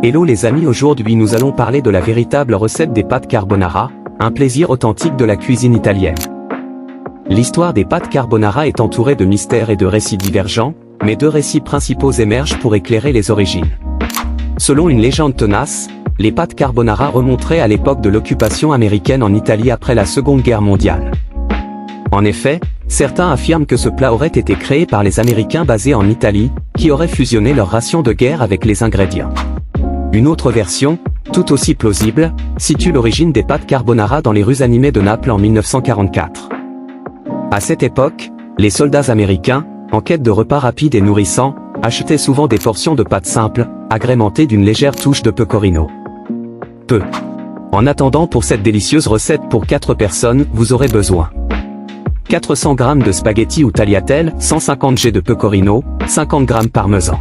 Hello les amis, aujourd'hui nous allons parler de la véritable recette des pâtes carbonara, un plaisir authentique de la cuisine italienne. L'histoire des pâtes carbonara est entourée de mystères et de récits divergents, mais deux récits principaux émergent pour éclairer les origines. Selon une légende tenace, les pâtes carbonara remonteraient à l'époque de l'occupation américaine en Italie après la Seconde Guerre mondiale. En effet, certains affirment que ce plat aurait été créé par les Américains basés en Italie, qui auraient fusionné leur ration de guerre avec les ingrédients. Une autre version, tout aussi plausible, situe l'origine des pâtes carbonara dans les rues animées de Naples en 1944. À cette époque, les soldats américains, en quête de repas rapides et nourrissants, achetaient souvent des portions de pâtes simples, agrémentées d'une légère touche de pecorino. En attendant, pour cette délicieuse recette pour 4 personnes, vous aurez besoin 400 g de spaghetti ou tagliatelle, 150 g de pecorino, 50 g parmesan.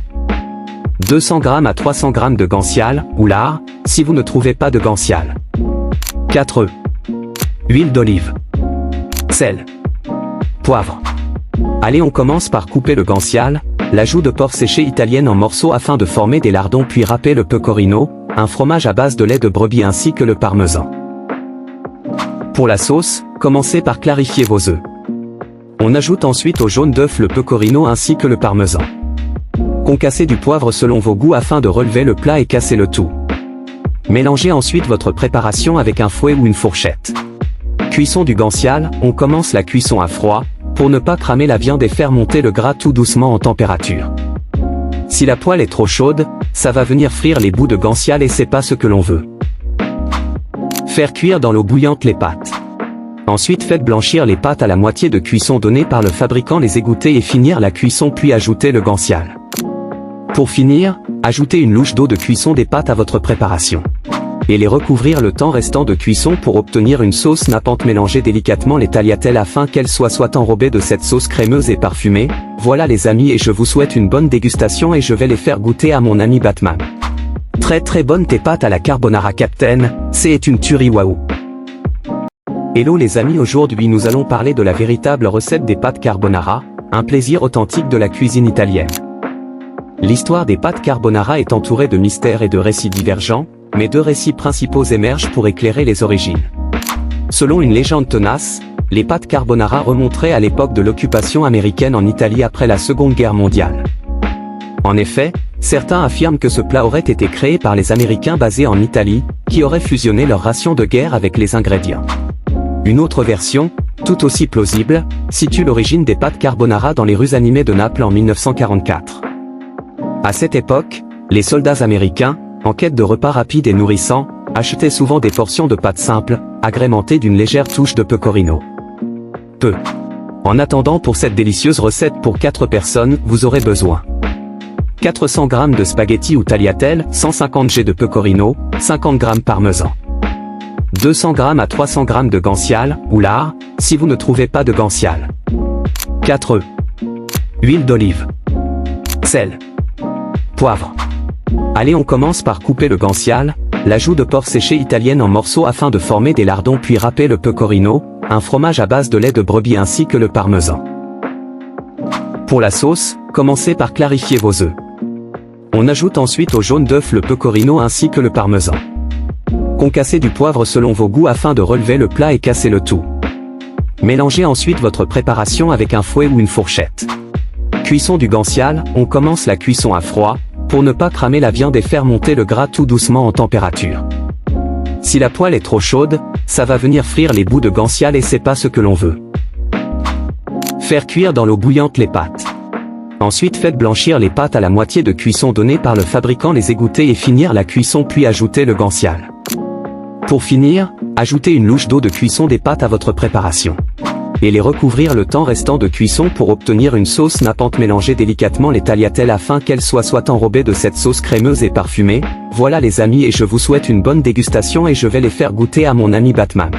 200 g à 300 g de guanciale, ou lard, si vous ne trouvez pas de guanciale. 4 œufs. Huile d'olive. Sel. Poivre. Allez, on commence par couper le guanciale, la joue de porc séchée italienne en morceaux afin de former des lardons, puis râper le pecorino, un fromage à base de lait de brebis ainsi que le parmesan. Pour la sauce, commencez par clarifier vos œufs. On ajoute ensuite au jaune d'œuf le pecorino ainsi que le parmesan. Concassez du poivre selon vos goûts afin de relever le plat et casser le tout. Mélangez ensuite votre préparation avec un fouet ou une fourchette. Cuisson du guanciale, on commence la cuisson à froid, pour ne pas cramer la viande et faire monter le gras tout doucement en température. Si la poêle est trop chaude, ça va venir frire les bouts de guanciale et c'est pas ce que l'on veut. Faire cuire dans l'eau bouillante les pâtes. Ensuite faites blanchir les pâtes à la moitié de cuisson donnée par le fabricant, les égoutter et finir la cuisson puis ajouter le guanciale. Pour finir, ajoutez une louche d'eau de cuisson des pâtes à votre préparation. Et les recouvrir le temps restant de cuisson pour obtenir une sauce nappante. Mélangez délicatement les tagliatelles afin qu'elles soient enrobées de cette sauce crémeuse et parfumée. Voilà les amis, et je vous souhaite une bonne dégustation et je vais les faire goûter à mon ami Batman. Très bonne tes pâtes à la carbonara Captain, c'est une tuerie, waouh. Hello les amis, aujourd'hui nous allons parler de la véritable recette des pâtes carbonara, un plaisir authentique de la cuisine italienne. L'histoire des pâtes carbonara est entourée de mystères et de récits divergents, mais deux récits principaux émergent pour éclairer les origines. Selon une légende tenace, les pâtes carbonara remonteraient à l'époque de l'occupation américaine en Italie après la Seconde Guerre mondiale. En effet, certains affirment que ce plat aurait été créé par les Américains basés en Italie, qui auraient fusionné leur ration de guerre avec les ingrédients. Une autre version, tout aussi plausible, situe l'origine des pâtes carbonara dans les rues animées de Naples en 1944. À cette époque, les soldats américains, en quête de repas rapides et nourrissants, achetaient souvent des portions de pâtes simples, agrémentées d'une légère touche de pecorino. En attendant, pour cette délicieuse recette pour 4 personnes, vous aurez besoin 400 g de spaghetti ou tagliatelle, 150 g de pecorino, 50 g parmesan. 200 g à 300 g de guanciale, ou lard, si vous ne trouvez pas de guanciale. 4 œufs. Huile d'olive. Sel. Poivre. Allez, on commence par couper le guanciale, la joue de porc séchée italienne en morceaux afin de former des lardons, puis râper le pecorino, un fromage à base de lait de brebis ainsi que le parmesan. Pour la sauce, commencez par clarifier vos œufs. On ajoute ensuite au jaune d'œuf le pecorino ainsi que le parmesan. Concassez du poivre selon vos goûts afin de relever le plat et casser le tout. Mélangez ensuite votre préparation avec un fouet ou une fourchette. Cuisson du guanciale, on commence la cuisson à froid, pour ne pas cramer la viande et faire monter le gras tout doucement en température. Si la poêle est trop chaude, ça va venir frire les bouts de guanciale et c'est pas ce que l'on veut. Faire cuire dans l'eau bouillante les pâtes. Ensuite faites blanchir les pâtes à la moitié de cuisson donnée par le fabricant, les égoutter et finir la cuisson puis ajouter le guanciale. Pour finir, ajoutez une louche d'eau de cuisson des pâtes à votre préparation. Et les recouvrir le temps restant de cuisson pour obtenir une sauce nappante. Mélangez délicatement les tagliatelles afin qu'elles soient enrobées de cette sauce crémeuse et parfumée. Voilà les amis, et je vous souhaite une bonne dégustation et je vais les faire goûter à mon ami Batman.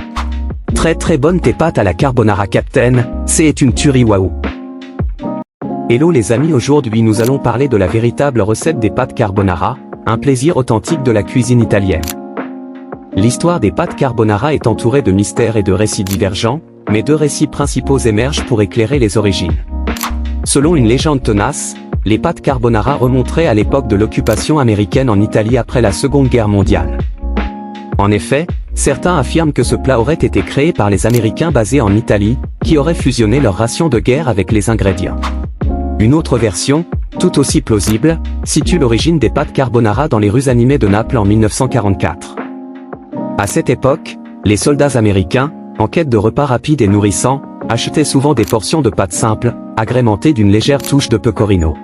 Très bonne tes pâtes à la carbonara Captain, c'est une tuerie, waouh. Hello les amis, aujourd'hui nous allons parler de la véritable recette des pâtes carbonara, un plaisir authentique de la cuisine italienne. L'histoire des pâtes carbonara est entourée de mystères et de récits divergents, mais deux récits principaux émergent pour éclairer les origines. Selon une légende tenace, les pâtes carbonara remonteraient à l'époque de l'occupation américaine en Italie après la Seconde Guerre mondiale. En effet, certains affirment que ce plat aurait été créé par les Américains basés en Italie, qui auraient fusionné leur ration de guerre avec les ingrédients. Une autre version, tout aussi plausible, situe l'origine des pâtes carbonara dans les rues animées de Naples en 1944. À cette époque, les soldats américains, en quête de repas rapides et nourrissants, achetaient souvent des portions de pâtes simples, agrémentées d'une légère touche de pecorino.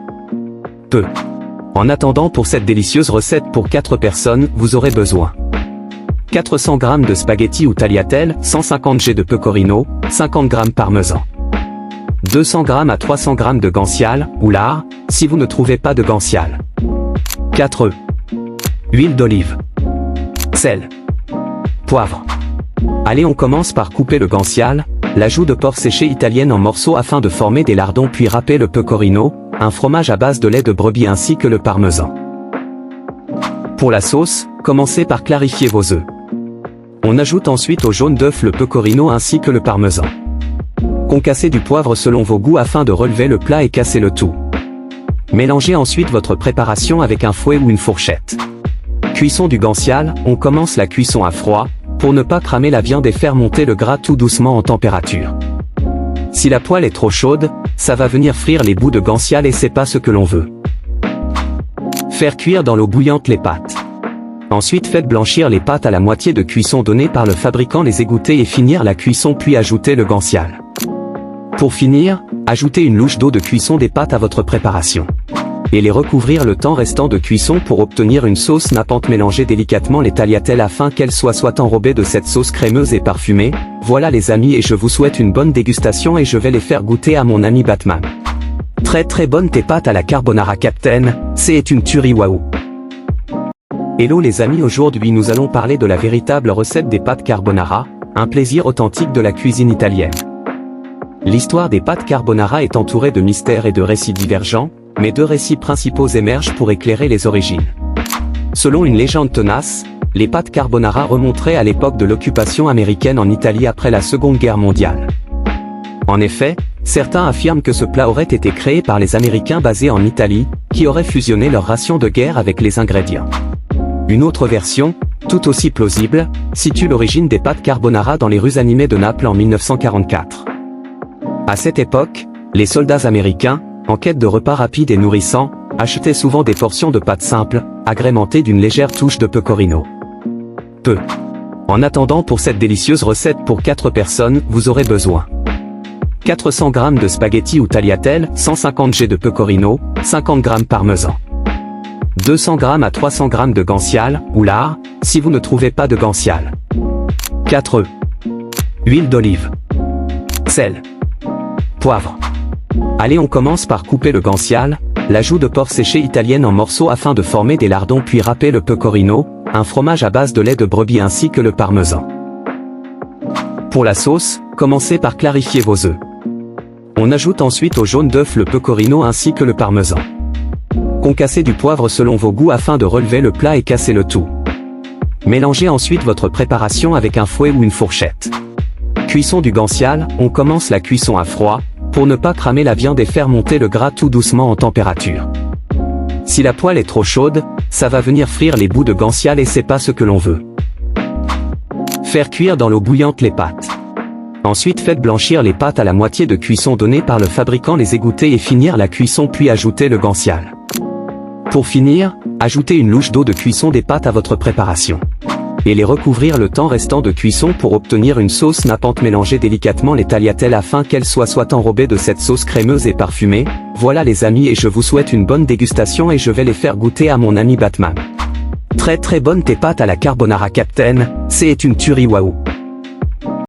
En attendant, pour cette délicieuse recette pour 4 personnes, vous aurez besoin 400 g de spaghettis ou tagliatelle, 150 g de pecorino, 50 g parmesan. 200 g à 300 g de guanciale, ou lard, si vous ne trouvez pas de guanciale. 4 œufs. Huile d'olive. Sel. Poivre. Allez, on commence par couper le guanciale, la joue de porc séchée italienne en morceaux afin de former des lardons, puis râper le pecorino, un fromage à base de lait de brebis ainsi que le parmesan. Pour la sauce, commencez par clarifier vos œufs. On ajoute ensuite au jaune d'œuf le pecorino ainsi que le parmesan. Concassez du poivre selon vos goûts afin de relever le plat et casser le tout. Mélangez ensuite votre préparation avec un fouet ou une fourchette. Cuisson du guanciale, on commence la cuisson à froid, pour ne pas cramer la viande et faire monter le gras tout doucement en température. Si la poêle est trop chaude, ça va venir frire les bouts de guanciale et c'est pas ce que l'on veut. Faire cuire dans l'eau bouillante les pâtes. Ensuite faites blanchir les pâtes à la moitié de cuisson donnée par le fabricant, les égoutter et finir la cuisson puis ajouter le guanciale. Pour finir, ajoutez une louche d'eau de cuisson des pâtes à votre préparation. Et les recouvrir le temps restant de cuisson pour obtenir une sauce nappante. Mélangez délicatement les tagliatelles afin qu'elles soient enrobées de cette sauce crémeuse et parfumée. Voilà les amis, et je vous souhaite une bonne dégustation et je vais les faire goûter à mon ami Batman. Très bonne tes pâtes à la carbonara Captain, c'est une tuerie, waouh. Hello les amis, aujourd'hui nous allons parler de la véritable recette des pâtes carbonara, un plaisir authentique de la cuisine italienne. L'histoire des pâtes carbonara est entourée de mystères et de récits divergents, mais 2 récits principaux émergent pour éclairer les origines. Selon une légende tenace, les pâtes carbonara remonteraient à l'époque de l'occupation américaine en Italie après la Seconde Guerre mondiale. En effet, certains affirment que ce plat aurait été créé par les Américains basés en Italie, qui auraient fusionné leur ration de guerre avec les ingrédients. Une autre version, tout aussi plausible, situe l'origine des pâtes carbonara dans les rues animées de Naples en 1944. À cette époque, les soldats américains, en quête de repas rapides et nourrissants, achetaient souvent des portions de pâtes simples, agrémentées d'une légère touche de pecorino. En attendant, pour cette délicieuse recette pour 4 personnes, vous aurez besoin 400 g de spaghettis ou tagliatelle, 150 g de pecorino, 50 g parmesan. 200 g à 300 g de guanciale, ou lard, si vous ne trouvez pas de guanciale. 4 œufs. Huile d'olive. Sel. Poivre. Allez, on commence par couper le guanciale, la joue de porc séchée italienne en morceaux afin de former des lardons, puis râper le pecorino, un fromage à base de lait de brebis ainsi que le parmesan. Pour la sauce, commencez par clarifier vos œufs. On ajoute ensuite au jaune d'œuf le pecorino ainsi que le parmesan. Concassez du poivre selon vos goûts afin de relever le plat et casser le tout. Mélangez ensuite votre préparation avec un fouet ou une fourchette. Cuisson du guanciale, on commence la cuisson à froid, pour ne pas cramer la viande et faire monter le gras tout doucement en température. Si la poêle est trop chaude, ça va venir frire les bouts de guanciale et c'est pas ce que l'on veut. Faire cuire dans l'eau bouillante les pâtes. Ensuite faites blanchir les pâtes à la moitié de cuisson donnée par le fabricant, les égoutter et finir la cuisson puis ajouter le guanciale. Pour finir, ajoutez une louche d'eau de cuisson des pâtes à votre préparation. Et les recouvrir le temps restant de cuisson pour obtenir une sauce nappante. Mélangez délicatement les tagliatelles afin qu'elles soient enrobées de cette sauce crémeuse et parfumée. Voilà les amis, et je vous souhaite une bonne dégustation et je vais les faire goûter à mon ami Batman. Très bonne tes pâtes à la carbonara Captain, c'est une tuerie, waouh.